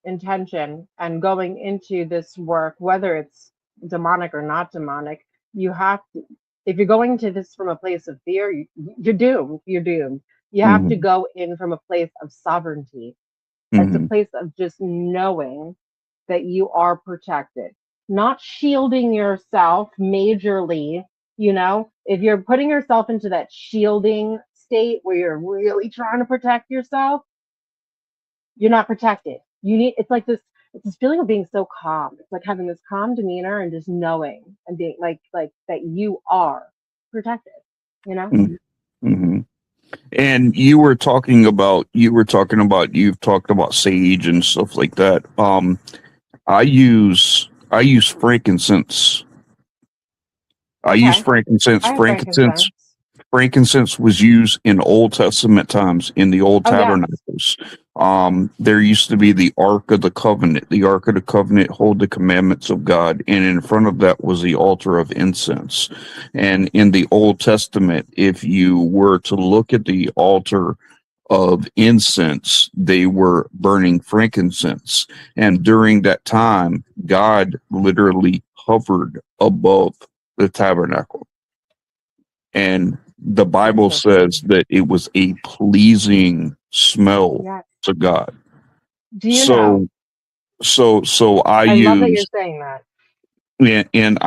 intention, and going into this work, whether it's demonic or not demonic, you have to, if you're going to this from a place of fear, you're doomed. You're doomed. You have to go in from a place of sovereignty. It's a place of just knowing that you are protected, not shielding yourself majorly. If you're putting yourself into that shielding state where you're really trying to protect yourself, you're not protected. It's this feeling of being so calm. It's like having this calm demeanor and just knowing and being like that you are protected, Mm-hmm. And you've talked about sage and stuff like that. I use frankincense. Okay. I use frankincense. frankincense was used in Old Testament times in the old Oh, yeah. tabernacles. There used to be the Ark of the Covenant. The Ark of the Covenant hold the commandments of God, and in front of that was the altar of incense. And in the Old Testament, if you were to look at the altar of incense, they were burning frankincense. And during that time, God literally hovered above the tabernacle. And the Bible says that it was a pleasing smell Yeah. to God. Do you know? So I I love that you're use saying that. and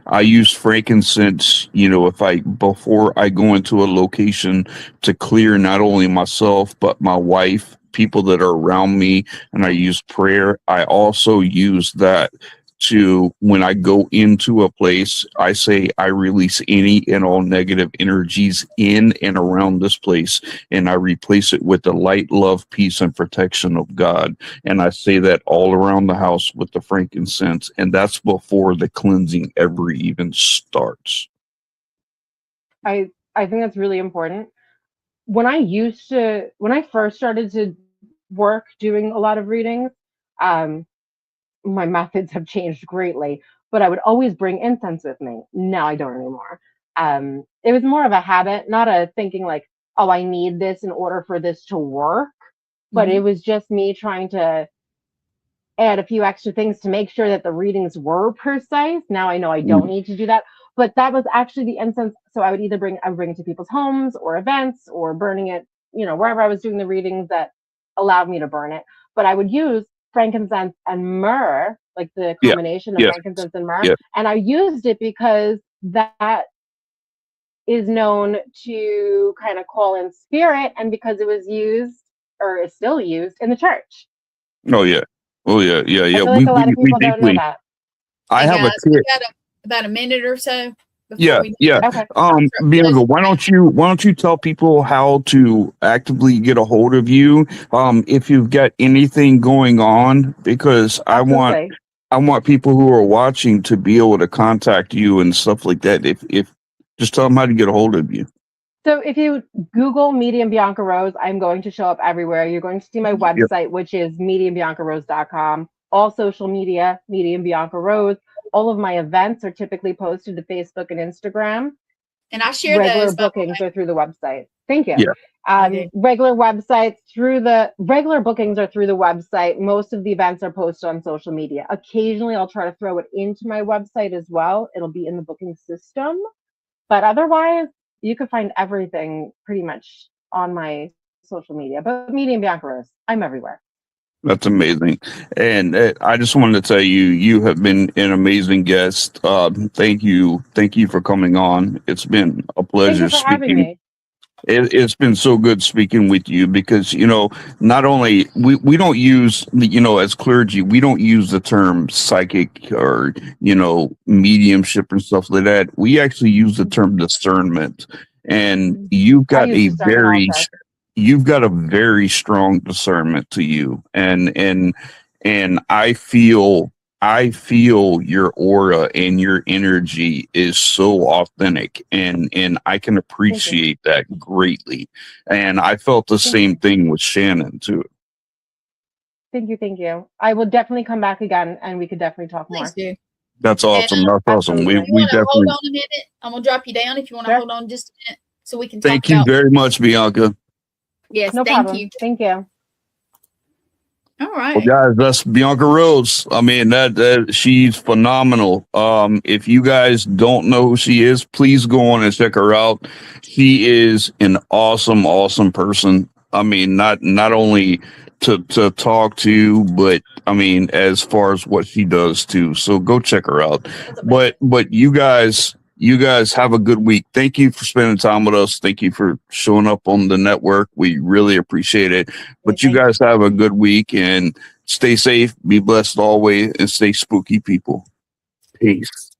I use frankincense, if I before I go into a location to clear not only myself but my wife, people that are around me, and I use prayer. I also use that to when I go into a place, I say I release any and all negative energies in and around this place, and I replace it with the light, love, peace, and protection of God. And I say that all around the house with the frankincense, and that's before the cleansing ever even starts. I think that's really important. When I first started to work doing a lot of readings, um, my methods have changed greatly, but I would always bring incense with me. Now I don't anymore. It was more of a habit, not a thinking like, oh, I need this in order for this to work, but it was just me trying to add a few extra things to make sure that the readings were precise. Now I know I don't need to do that, but that was actually the incense. So I would bring it to people's homes or events or burning it, wherever I was doing the readings that allowed me to burn it. But I would use frankincense and myrrh, like the Yeah, combination of yeah, frankincense and myrrh. yeah. And I used it because that is known to kind of call in spirit, and because it was used or is still used in the church. Oh yeah, oh yeah, yeah, I yeah. feel We like a we lot of we people don't know deeply. that. I Hey have a guys, we kid. got about a minute or so before Yeah, we yeah. Okay. Bianca, why don't you tell people how to actively get a hold of you? If you've got anything going on, because Absolutely. I want people who are watching to be able to contact you and stuff like that. If just tell them how to get a hold of you. So if you Google Medium Bianca Rose, I'm going to show up everywhere. You're going to see my Yep. website, which is mediumbiancarose.com. All social media, Medium Bianca Rose. All of my events are typically posted to Facebook and Instagram. and I share Regular those by the bookings way. are through the website. Thank you. Yeah. I do. Regular bookings are through the website. Most of the events are posted on social media. Occasionally, I'll try to throw it into my website as well. It'll be in the booking system, but otherwise, you can find everything pretty much on my social media. But Medium Bianca Rose, I'm everywhere. That's amazing. And I just wanted to tell you, you have been an amazing guest. Thank you. Thank you for coming on. It's been a Thank pleasure you for having speaking. me. It's been so good speaking with you because, not only we don't use, as clergy, we don't use the term psychic or, mediumship and stuff like that. We actually use the term discernment. And I use discernment also. you've got a very strong discernment to you. And I feel your aura and your energy is so authentic, and I can Thank you. appreciate that greatly. And I felt the Thank same you. thing with Shannon too. Thank you. Thank you. I will definitely come back again and we could definitely talk Please more. do. That's awesome. That's awesome. We Absolutely. If you we want to hold definitely on a minute, I'm gonna drop you down if you want to Sure. hold on just a minute so we can talk thank you about. very much, Bianca. Yes, No thank problem. you. Thank you. All Well, right. guys, that's Bianca Rose. I mean, that she's phenomenal. If you guys don't know who she is, please go on and check her out. She is an awesome, awesome person. I mean, not only to talk to, but I mean, as far as what she does too. So go check her out. But you guys have a good week. Thank you for spending time with us. Thank you for showing up on the network. We really appreciate it. But you guys have a good week and stay safe, be blessed always, and stay spooky, people. Peace.